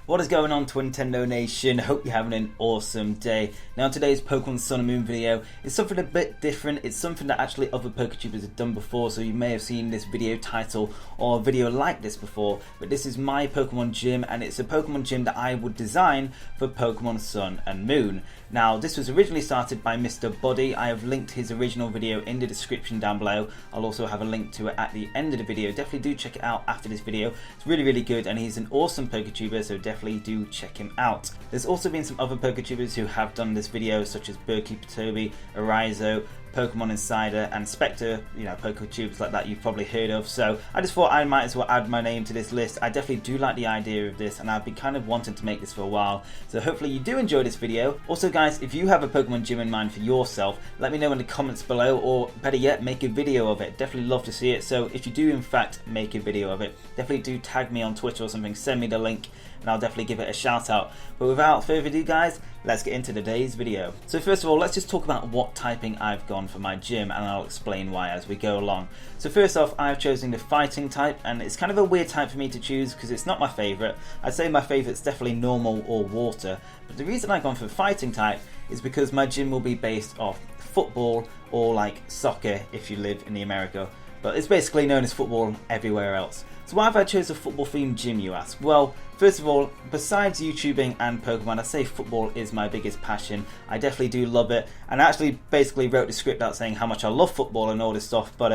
What is going on, Twintendo Nation? Hope you're having an awesome day. Now today's Pokemon Sun and Moon video is something a bit different. It's something that actually other Poketubers have done before, so you may have seen this video title or a video like this before, but this is my Pokemon gym, and it's a Pokemon gym that I would design for Pokemon Sun and Moon. Now this was originally started by Mr Buddy. I have linked his original video in the description down below. I'll also have a link to it at the end of the video. Definitely do check it out after this video. It's really good, and he's an awesome Poketuber, so definitely do check him out. There's also been some other Poketubers who have done this video, such as BirdKeeperToby, Arizo, Pokemon Insider, and Spectre, Poketubers like that you've probably heard of. So I just thought I might as well add my name to this list. I definitely do like the idea of this, and I've been kind of wanting to make this for a while. So hopefully you do enjoy this video. Also guys, if you have a Pokemon gym in mind for yourself, let me know in the comments below, or better yet, make a video of it. Definitely love to see it. So if you do in fact make a video of it, definitely do tag me on Twitter or something, send me the link, and I'll definitely give it a shout out. But without further ado guys, let's get into today's video. So first of all, let's just talk about what typing I've gone for my gym, and I'll explain why as we go along. So first off, I've chosen the fighting type, and it's kind of a weird type for me to choose because it's not my favourite. I'd say my favourite's definitely normal or water, but the reason I've gone for fighting type is because my gym will be based off football, or like soccer if you live in the America, but it's basically known as football everywhere else. So why have I chosen a football themed gym, you ask? Well, first of all, besides YouTubing and Pokemon, I'd say football is my biggest passion. I definitely do love it, and I actually basically wrote the script out saying how much I love football and all this stuff, but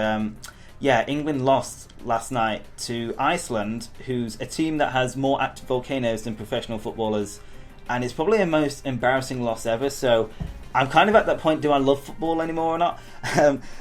yeah, England lost last night to Iceland, who's a team that has more active volcanoes than professional footballers, and it's probably the most embarrassing loss ever. So I'm kind of at that point, do I love football anymore or not?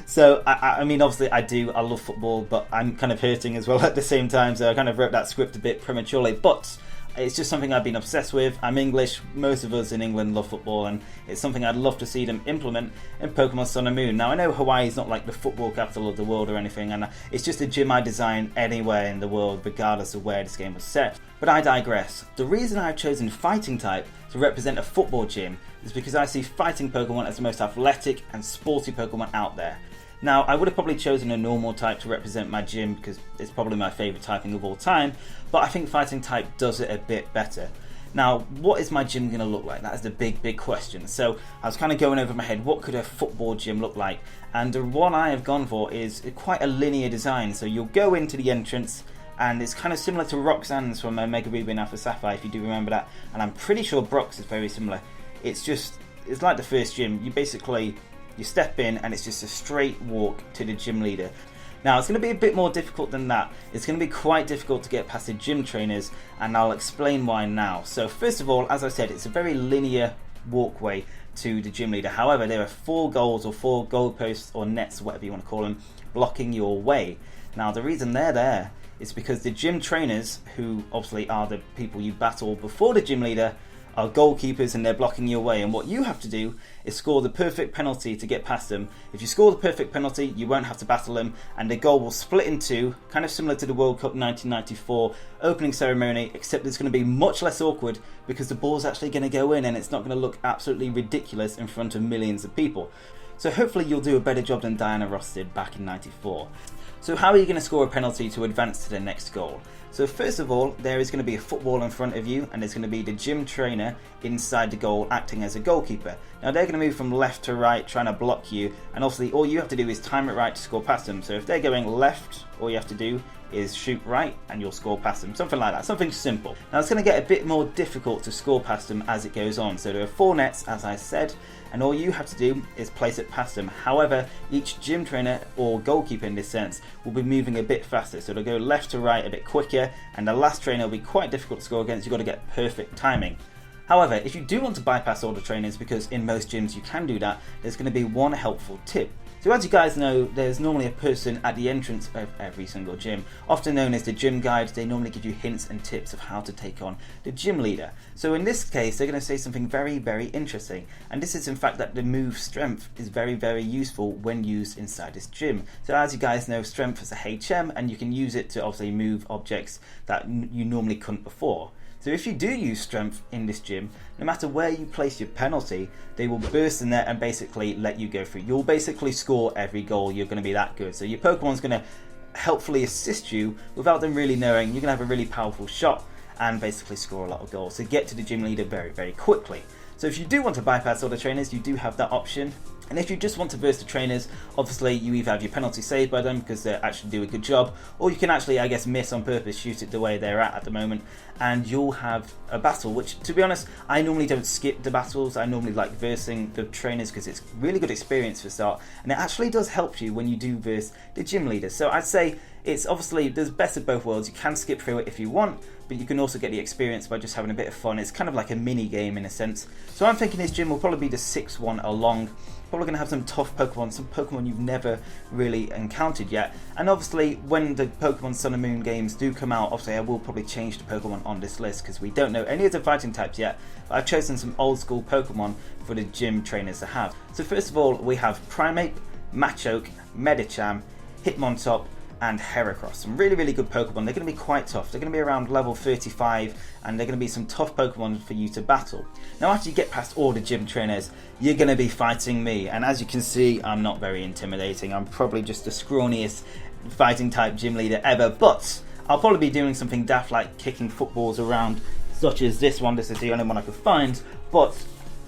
So I mean, obviously I love football, but I'm kind of hurting as well at the same time, so I kind of wrote that script a bit prematurely, but it's just something I've been obsessed with. I'm English, most of us in England love football, and it's something I'd love to see them implement in Pokemon Sun and Moon. Now I know Hawaii's not like the football capital of the world or anything, and it's just a gym I design anywhere in the world regardless of where this game was set. But I digress. The reason I've chosen fighting type to represent a football gym is because I see fighting Pokemon as the most athletic and sporty Pokemon out there. Now, I would have probably chosen a normal type to represent my gym because it's probably my favourite typing of all time, but I think fighting type does it a bit better. Now, what is my gym going to look like? That is the big question. So I was kind of going over my head, what could a football gym look like? And the one I have gone for is quite a linear design. So you'll go into the entrance, and it's kind of similar to Roxanne's from Mega Ruby and Alpha Sapphire, if you do remember that. And I'm pretty sure Brock's is very similar. It's like the first gym. You step in, and it's just a straight walk to the gym leader. Now it's going to be a bit more difficult than that. It's going to be quite difficult to get past the gym trainers, and I'll explain why now. So first of all, as I said, it's a very linear walkway to the gym leader. However, there are 4 goals or 4 goalposts or nets, whatever you want to call them, blocking your way. Now the reason they're there is because the gym trainers, who obviously are the people you battle before the gym leader, are goalkeepers, and they're blocking your way, and what you have to do is score the perfect penalty to get past them. If you score the perfect penalty, you won't have to battle them, and the goal will split in 2, kind of similar to the World Cup 1994 opening ceremony, except it's going to be much less awkward because the ball's actually going to go in, and it's not going to look absolutely ridiculous in front of millions of people. So hopefully you'll do a better job than Diana Ross did back in '94. So how are you going to score a penalty to advance to the next goal? So first of all, there is going to be a football in front of you, and there's going to be the gym trainer inside the goal acting as a goalkeeper. Now they're going to move from left to right trying to block you, and obviously all you have to do is time it right to score past them. So if they're going left, all you have to do is shoot right and you'll score past them, something like that, something simple. Now it's going to get a bit more difficult to score past them as it goes on. So there are 4 nets, as I said, and all you have to do is place it past them. However, each gym trainer, or goalkeeper in this sense, will be moving a bit faster, so they'll go left to right a bit quicker, and the last trainer will be quite difficult to score against. You've got to get perfect timing. However, if you do want to bypass all the trainers, because in most gyms you can do that, there's going to be one helpful tip. So as you guys know, there's normally a person at the entrance of every single gym, often known as the gym guide. They normally give you hints and tips of how to take on the gym leader. So in this case, they're going to say something very interesting, and this is in fact that the move strength is very useful when used inside this gym. So as you guys know, strength is a HM, and you can use it to obviously move objects that you normally couldn't before. So if you do use strength in this gym, no matter where you place your penalty, they will burst in there and basically let you go through. You'll basically score every goal. You're going to be that good. So your Pokemon's going to helpfully assist you without them really knowing. You're going to have a really powerful shot, and basically score a lot of goals. So get to the gym leader very, very quickly. So if you do want to bypass all the trainers, you do have that option. And if you just want to burst the trainers, obviously you either have your penalty saved by them because they actually do a good job, or you can actually, I guess, miss on purpose, shoot it the way they're at the moment, and you'll have a battle, which, to be honest, I normally don't skip the battles. I normally like versing the trainers because it's really good experience for start, and it actually does help you when you do verse the gym leader. So I'd say it's obviously, there's best of both worlds. You can skip through it if you want, but you can also get the experience by just having a bit of fun. It's kind of like a mini game in a sense. So I'm thinking this gym will probably be the 6th one along. Probably going to have some tough Pokemon, some Pokemon you've never really encountered yet. And obviously, when the Pokemon Sun and Moon games do come out, obviously I will probably change the Pokemon on this list because we don't know any of the fighting types yet. But I've chosen some old school Pokemon for the gym trainers to have. So first of all, we have Primeape, Machoke, Medicham, Hitmontop, and Heracross. Some really, really good Pokemon. They're going to be quite tough. They're going to be around level 35, and they're going to be some tough Pokemon for you to battle. Now, after you get past all the gym trainers, you're going to be fighting me. And as you can see, I'm not very intimidating. I'm probably just the scrawniest fighting type gym leader ever, but I'll probably be doing something daft like kicking footballs around, such as this one. This is the only one I could find, but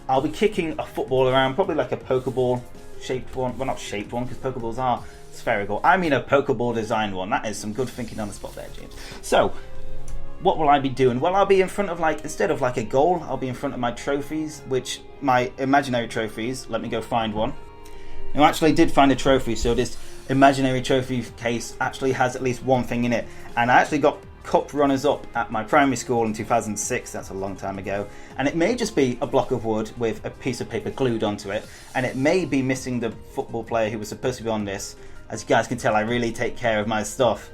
I'll be kicking a football around, probably like a Pokeball shaped one. Well, not shaped one, because Pokeballs are spherical. I mean a Pokeball designed one. That is some good thinking on the spot there, James. So, what will I be doing? Well, I'll be in front of, like, instead of like a goal, I'll be in front of my trophies, which, my imaginary trophies, let me go find one. Now, I actually did find a trophy, so this imaginary trophy case actually has at least one thing in it, and I actually got cup runners up at my primary school in 2006. That's a long time ago, and it may just be a block of wood with a piece of paper glued onto it, and it may be missing the football player who was supposed to be on this. As you guys can tell, I really take care of my stuff.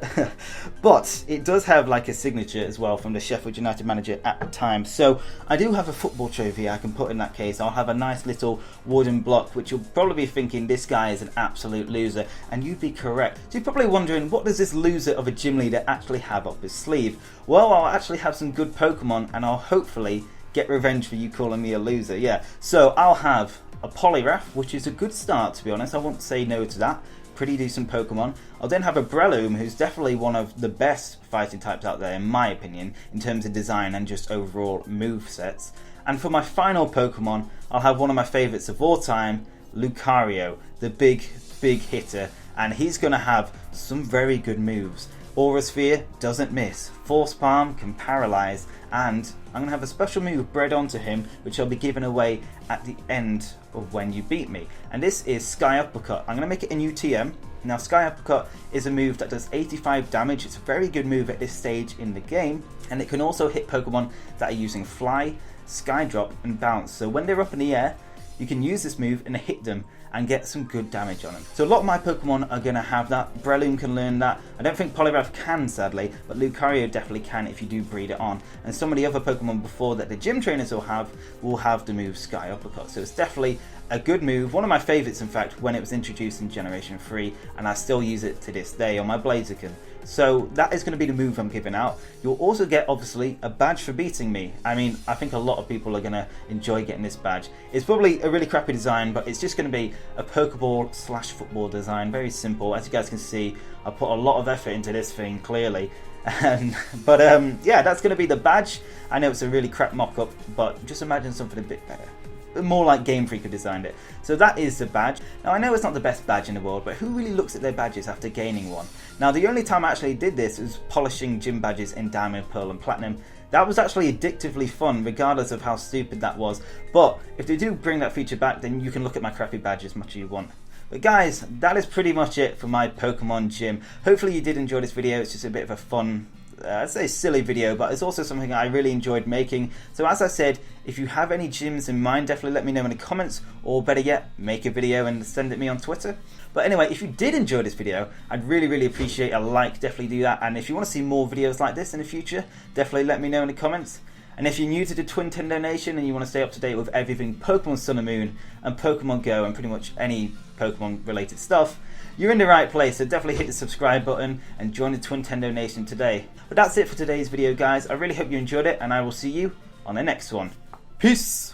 But it does have like a signature as well from the Sheffield United manager at the time. So I do have a football trophy I can put in that case. I'll have a nice little wooden block, which you'll probably be thinking this guy is an absolute loser. And you'd be correct. So you're probably wondering, what does this loser of a gym leader actually have up his sleeve? Well, I'll actually have some good Pokemon, and I'll hopefully get revenge for you calling me a loser. Yeah, so I'll have a Poliwrath, which is a good start, to be honest. I won't say no to that. Pretty decent Pokemon. I'll then have a Breloom, who's definitely one of the best fighting types out there in my opinion, in terms of design and just overall move sets. And for my final Pokemon, I'll have one of my favourites of all time, Lucario, the big hitter, and he's going to have some very good moves. Aura Sphere doesn't miss, Force Palm can paralyze, and I'm going to have a special move bred onto him, which I'll be giving away at the end of when you beat me. And this is Sky Uppercut. I'm going to make it a new TM. Now, Sky Uppercut is a move that does 85 damage. It's a very good move at this stage in the game, and it can also hit Pokemon that are using Fly, Sky Drop, and Bounce. So when they're up in the air, you can use this move and hit them and get some good damage on them. So a lot of my Pokemon are going to have that. Breloom can learn that. I don't think Poliwrath can, sadly, but Lucario definitely can if you do breed it on. And some of the other Pokemon before that the gym trainers will have the move Sky Uppercut. So it's definitely a good move. One of my favourites, in fact, when it was introduced in Generation 3, and I still use it to this day on my Blaziken. So that is going to be the move I'm giving out. You'll also get, obviously, a badge for beating me. I mean, I think a lot of people are going to enjoy getting this badge. It's probably a really crappy design, but it's just going to be a Pokeball / football design. Very simple. As you guys can see, I put a lot of effort into this thing, clearly. But yeah, that's going to be the badge. I know it's a really crap mock-up, but just imagine something a bit better. More like Game Freak had designed it. So that is the badge. Now, I know it's not the best badge in the world, but who really looks at their badges after gaining one? Now, the only time I actually did this was polishing gym badges in Diamond, Pearl and Platinum. That was actually addictively fun, regardless of how stupid that was. But if they do bring that feature back, then you can look at my crappy badge as much as you want. But guys, that is pretty much it for my Pokemon gym. Hopefully you did enjoy this video. It's just a bit of a fun, I'd say silly video, but it's also something I really enjoyed making. So as I said, if you have any gyms in mind, definitely let me know in the comments, or better yet, make a video and send it me on Twitter. But anyway, if you did enjoy this video, I'd really appreciate a like. Definitely do that. And if you want to see more videos like this in the future, definitely let me know in the comments. And if you're new to the Twintendo Nation and you want to stay up to date with everything Pokemon Sun and Moon and Pokemon Go and pretty much any Pokemon related stuff, you're in the right place. So definitely hit the subscribe button and join the Twintendo Nation today. But that's it for today's video, guys. I really hope you enjoyed it, and I will see you on the next one. Peace!